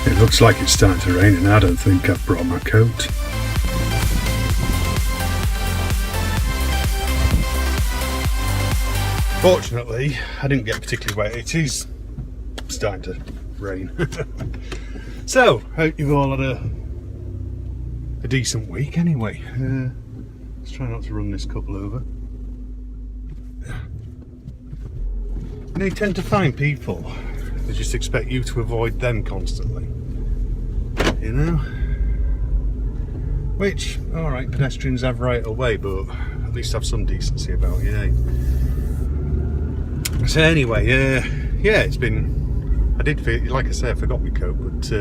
It looks like it's starting to rain and I don't think I've brought my coat. Fortunately, I didn't get particularly wet. It is starting to rain. So, hope you've all had a decent week anyway. Let's try not to run this couple over. You tend to find people that just expect you to avoid them constantly. You know? Which, alright, pedestrians have right away, but at least have some decency about you, eh? So anyway, yeah, it's been... I did feel, like I say, I forgot my coat, but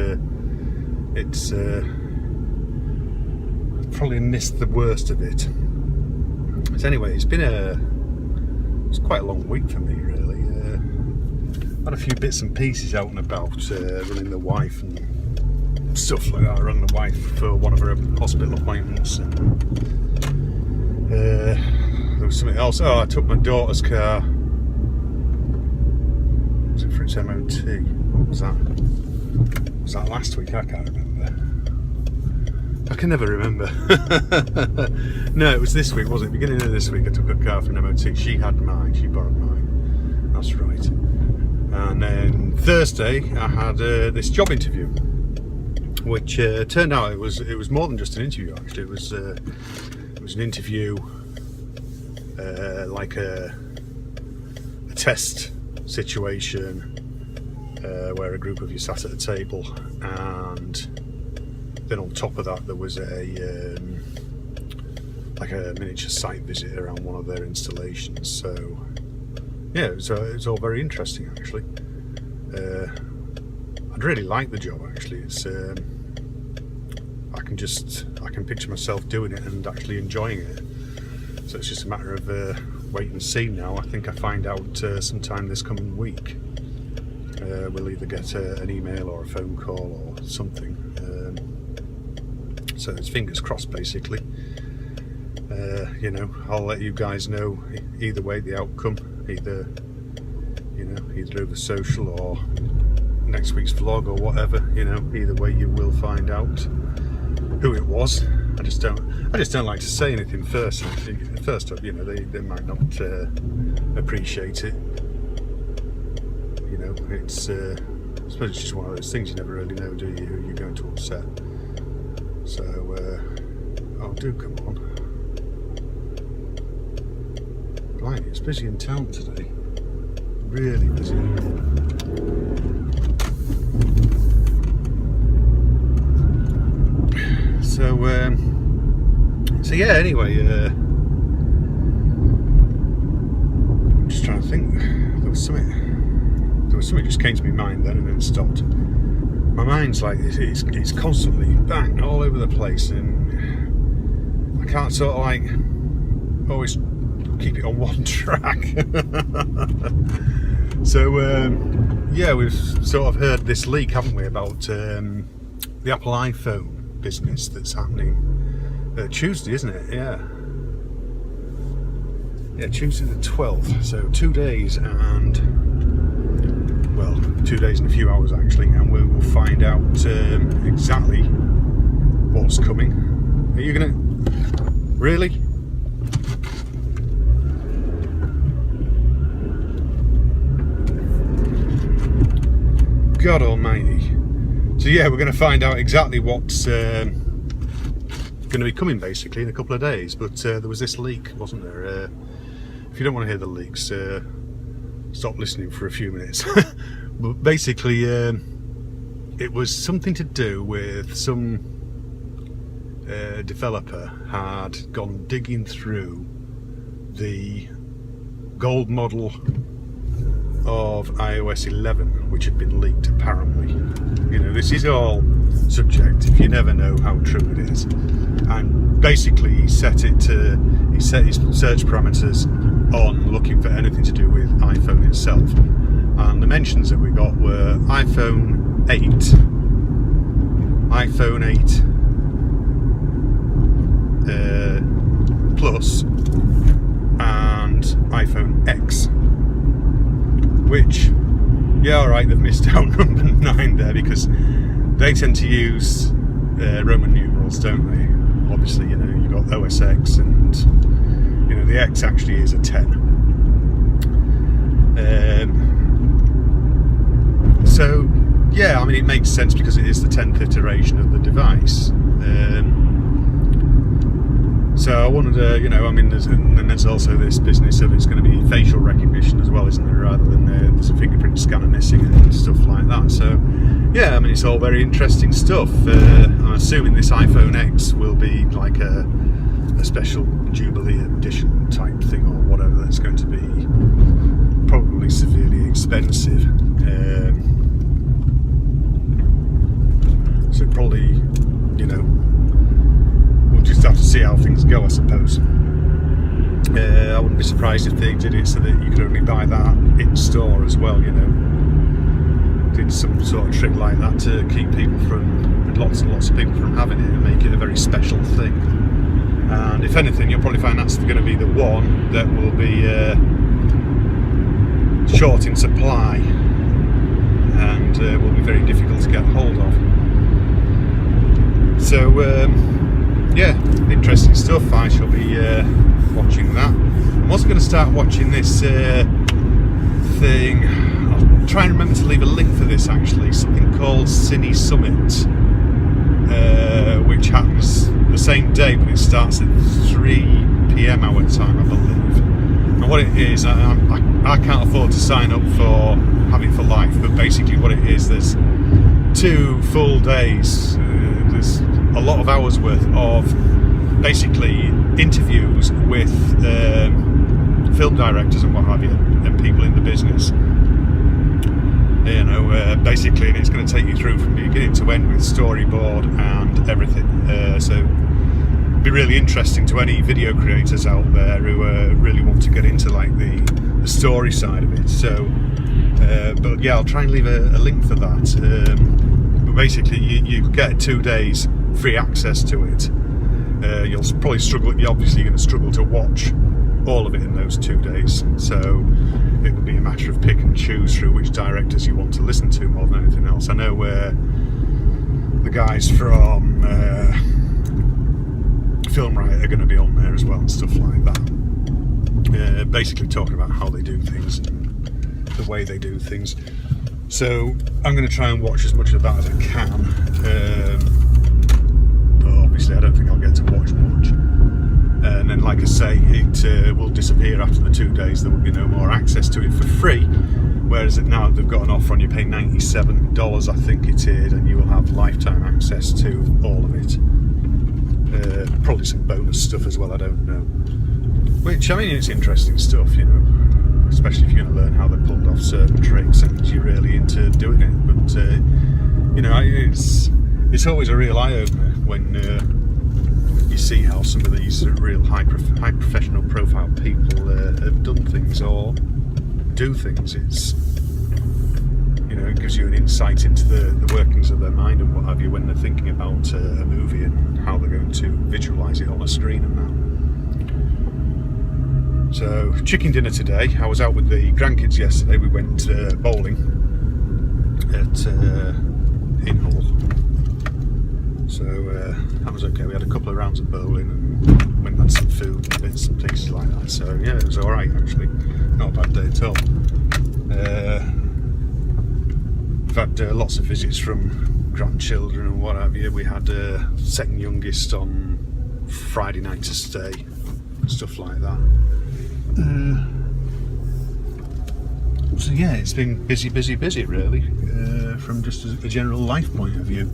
it's... probably missed the worst of it. So anyway, it's quite a long week for me, really. Had a few bits and pieces out and about, running the wife and stuff like that. I run the wife for one of her hospital appointments. And, there was something else. Oh, I took my daughter's car. Was it for its MOT? What was that? Was that last week? I can't remember. I can never remember. No, it was this week, wasn't it? Beginning of this week, I took her car for an MOT. She had mine. She borrowed mine. That's right. And then Thursday, I had this job interview, which turned out it was more than just an interview. Actually, it was an interview, like a test situation, where a group of you sat at a table, and then on top of that there was like a miniature site visit around one of their installations. So yeah, it was all very interesting actually. I'd really like the job actually. It's I can picture myself doing it and actually enjoying it. So it's just a matter of wait and see now. I think I find out sometime this coming week. We'll either get an email or a phone call or something. So it's fingers crossed basically. You know, I'll let you guys know either way the outcome, either over social or next week's vlog or whatever. You know, either way you will find out who it was. I just don't like to say anything first. First up, you know, they might not appreciate it. You know, it's I suppose it's just one of those things. You never really know, do you, who you're going to upset. So do come on. Blimey, it's busy in town today. Really busy. So yeah, anyway, I'm just trying to think. There was something just came to my mind then and then stopped. My mind's like, it's constantly bang all over the place, and I can't sort of like always keep it on one track. So yeah, we've sort of heard this leak, haven't we, about the Apple iPhone business that's happening Tuesday, isn't it? Yeah, Tuesday the 12th. So 2 days and 2 days and a few hours actually, and we will find out exactly what's coming. Are you gonna really? God almighty. So yeah, we're going to find out exactly what's going to be coming basically in a couple of days. But there was this leak, wasn't there? If you don't want to hear the leaks, stop listening for a few minutes. But basically it was something to do with some developer had gone digging through the gold model of iOS 11, which had been leaked apparently. You know, this is all subjective, you never know how true it is. And basically he set his search parameters on looking for anything to do with iPhone itself, and the mentions that we got were iPhone 8, iPhone 8 Plus and iPhone X, which, yeah, alright, they've missed out number 9 there, because they tend to use Roman numerals, don't they? Obviously, you know, you've got OSX, and you know the X actually is a 10. So yeah, I mean, it makes sense because it is the 10th iteration of the device. So I wanted to, you know, I mean, there's also this business of it's going to be facial recognition as well, isn't there? Rather than there's a fingerprint scanner missing and stuff like that. So yeah, I mean, it's all very interesting stuff. I'm assuming this iPhone X will be like a special Jubilee edition type thing or whatever. That's going to be probably severely expensive. So probably, you know, we'll just have to see how things go, I suppose. I wouldn't be surprised if they did it so that you could only buy that in store as well, you know. Did some sort of trick like that to keep people from, lots and lots of people from having it and make it a very special thing. And if anything, you'll probably find that's going to be the one that will be short in supply and will be very difficult to get hold of. So yeah, interesting stuff. I shall be watching that. I'm also going to start watching this thing. I'll try and remember to leave a link for this actually. Something called Cinesummit, which happens the same day, but it starts at 3 PM our time, I believe. And what it is, I can't afford to sign up for have it for life, but basically what it is, there's 2 full days. There's a lot of hours worth of basically interviews with film directors and what have you, and people in the business. You know, basically, and it's going to take you through from beginning to end with storyboard and everything. So it'd be really interesting to any video creators out there who really want to get into like the story side of it. So, but yeah, I'll try and leave a link for that. But basically, you get 2 days free access to it. You'll probably struggle. You're obviously going to struggle to watch all of it in those 2 days. So it will be a matter of pick and choose through which directors you want to listen to more than anything else. I know the guys from Film Riot are going to be on there as well and stuff like that. Basically talking about how they do things and the way they do things. So I'm going to try and watch as much of that as I can. But obviously I don't think I'll get to watch much. And then, like I say, it will disappear after the 2 days. There will be no more access to it for free. Whereas now they've got an offer on, you pay $97, I think it is, and you will have lifetime access to all of it. Probably some bonus stuff as well, I don't know. Which, I mean, it's interesting stuff, you know. Especially if you're going to learn how they pulled off certain tricks and you're really into doing it. But, you know, it's always a real eye-opener when you see how some of these real high professional profile people have done things or do things. It's, you know, it gives you an insight into the workings of their mind and what have you when they're thinking about a movie and how they're going to visualise it on a screen and that. So, chicken dinner today. I was out with the grandkids yesterday. We went bowling at in Hull. So that was okay. We had a couple of rounds of bowling and went and had some food and bits and pieces like that. So yeah, it was alright actually. Not a bad day at all. We've had lots of visits from grandchildren and what have you. We had second youngest on Friday night to stay, stuff like that. So yeah, it's been busy really, from just a general life point of view.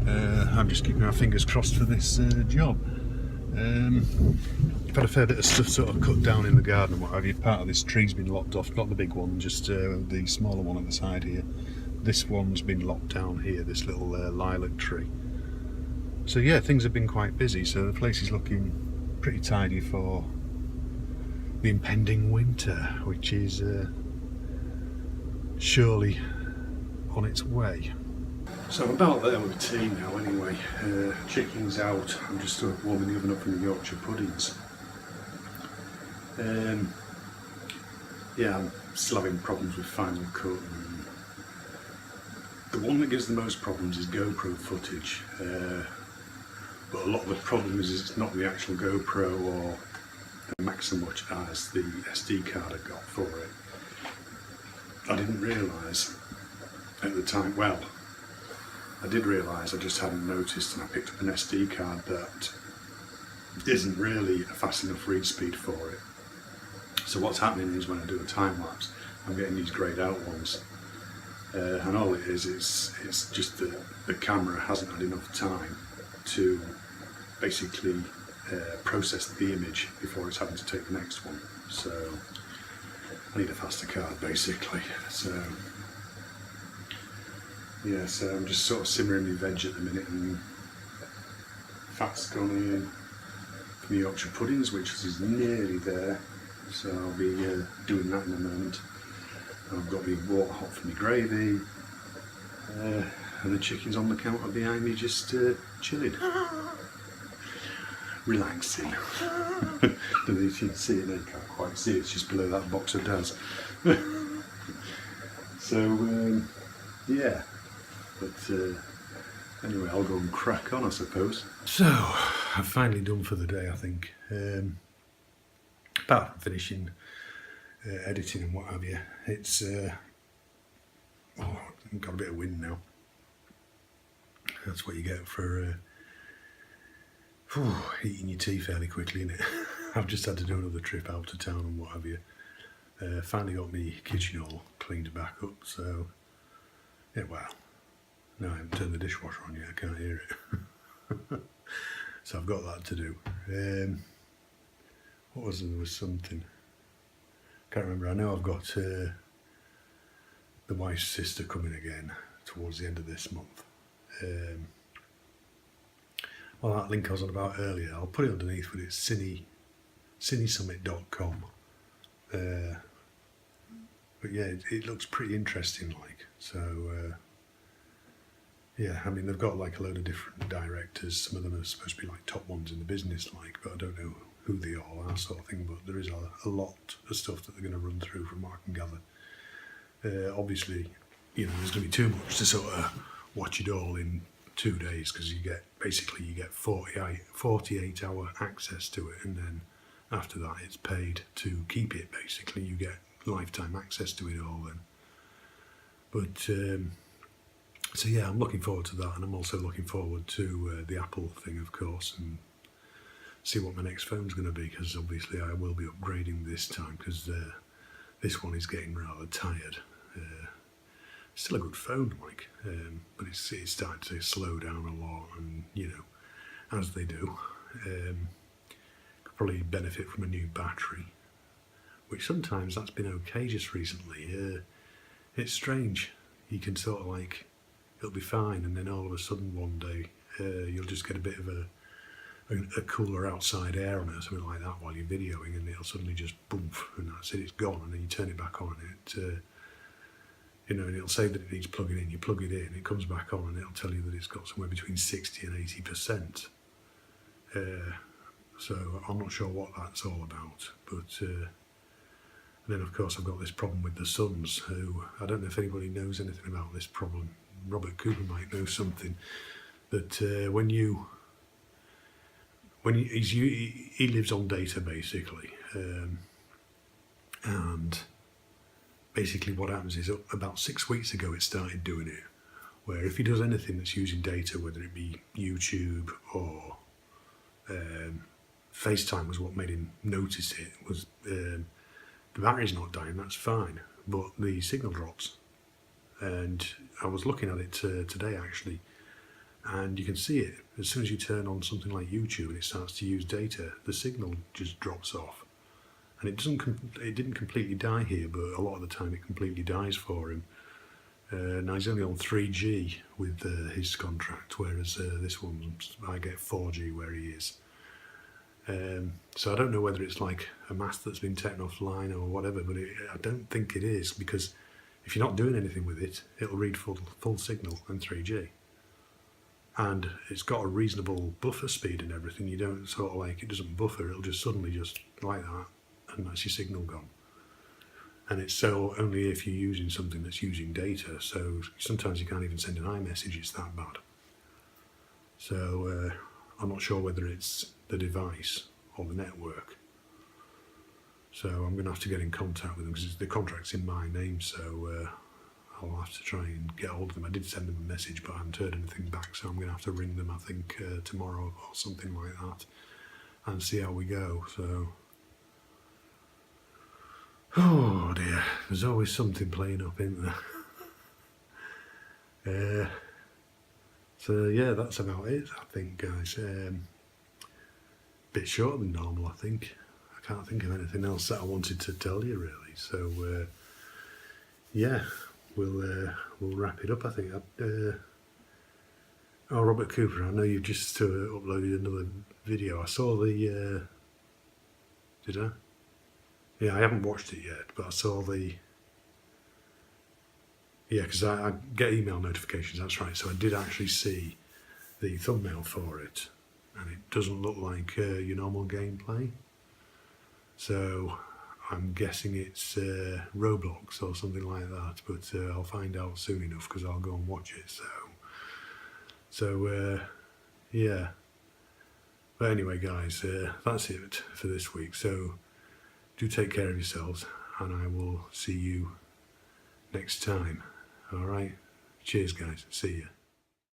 I'm just keeping our fingers crossed for this job. I've had a fair bit of stuff sort of cut down in the garden and what have you. Part of this tree's been lopped off, not the big one, just the smaller one at the side here. This one's been lopped down here, this little lilac tree. So yeah, things have been quite busy, so the place is looking pretty tidy for the impending winter, which is surely on its way. So I'm about there with tea now anyway. Chicken's out. I'm just warming the oven up for the Yorkshire puddings. Yeah, I'm still having problems with Final Cut and The one that gives the most problems is GoPro footage, but a lot of the problem is it's not the actual GoPro or the Mac so much as the SD card I got for it. I didn't realise at the time, well, I did realise, I just hadn't noticed, and I picked up an SD card that isn't really a fast enough read speed for it. So what's happening is when I do a time-lapse, I'm getting these greyed out ones. And all it is, it's just that the camera hasn't had enough time to basically process the image before it's having to take the next one. So I need a faster card basically. So yeah, so I'm just sort of simmering my veg at the minute, and fat's gone in for my Yorkshire puddings, which is nearly there. So I'll be doing that in a moment. I've got my water hot for my gravy, and the chicken's on the counter behind me just chilling, relaxing. Don't know if you can see it, they can't quite see it, it's just below that box of Daz. So yeah, but anyway, I'll go and crack on, I suppose. So I've finally done for the day, I think. Apart from finishing editing and what have you, it's I've got a bit of wind now. That's what you get for eating your tea fairly quickly, isn't it? I've just had to do another trip out to town and what have you. Finally got my kitchen all cleaned back up, so yeah, well, no, I haven't turned the dishwasher on yet, I can't hear it. So I've got that to do. What was it? There was something, can't remember. I know I've got the wife's sister coming again towards the end of this month. Well, that link I was on about earlier, I'll put it underneath, but it's Cinesummit.com. But yeah, it looks pretty interesting, like, so yeah, I mean, they've got like a load of different directors. Some of them are supposed to be like top ones in the business, like, but I don't know who they all are, sort of thing. But there is a lot of stuff that they're going to run through from what I can gather. Obviously, you know, there's going to be too much to sort of watch it all in 2 days, because you get 48 hour access to it, and then after that it's paid to keep it. Basically, you get lifetime access to it all then. But so yeah, I'm looking forward to that, and I'm also looking forward to the Apple thing, of course, and see what my next phone's going to be, because obviously I will be upgrading this time, because this one is getting rather tired. Still a good phone, like, but it's starting to slow down a lot, and you know, as they do. Could probably benefit from a new battery, which sometimes that's been okay just recently. It's strange, you can sort of like, it'll be fine, and then all of a sudden one day you'll just get a bit of a cooler outside air on it or something like that while you're videoing, and it'll suddenly just boom, and that's it, it's gone, and then you turn it back on, and it you know, and it'll say that it needs plugging in, you plug it in, it comes back on, and it'll tell you that it's got somewhere between 60 and 80%. So I'm not sure what that's all about, but and then of course I've got this problem with the Suns, who, I don't know if anybody knows anything about this problem. Robert Cooper might know something, that he lives on data basically, and basically what happens is, about 6 weeks ago it started doing it, where if he does anything that's using data, whether it be YouTube or FaceTime was what made him notice it, was the battery's not dying, that's fine, but the signal drops. And I was looking at it today actually, and you can see it as soon as you turn on something like YouTube and it starts to use data, the signal just drops off. And it didn't completely die here, but a lot of the time it completely dies for him. Now he's only on 3G with his contract, whereas this one, I get 4G where he is. So I don't know whether it's like a mast that's been taken offline or whatever, but I don't think it is, because if you're not doing anything with it, it'll read full signal and 3G. And it's got a reasonable buffer speed and everything. You don't sort of like, it doesn't buffer, it'll just suddenly just like that, and that's your signal gone. and it's so only if you're using something that's using data, so sometimes you can't even send an iMessage, it's that bad. So I'm not sure whether it's the device or the network. So I'm going to have to get in contact with them because the contract's in my name, so I'll have to try and get hold of them. I did send them a message, but I haven't heard anything back, so I'm going to have to ring them, I think, tomorrow or something like that, and see how we go. So, oh dear, there's always something playing up, isn't there? So yeah, that's about it, I think, guys. Bit shorter than normal, I think. I can't think of anything else that I wanted to tell you, really. So yeah, we'll wrap it up, I think. Oh, Robert Cooper, I know you've just uploaded another video. I saw the... did I? Yeah, I haven't watched it yet, but I saw the... Yeah, because I get email notifications, that's right. So I did actually see the thumbnail for it, and it doesn't look like your normal gameplay. So I'm guessing it's Roblox or something like that, but I'll find out soon enough because I'll go and watch it. So yeah. But anyway, guys, that's it for this week. So do take care of yourselves, and I will see you next time. All right. Cheers, guys. See ya.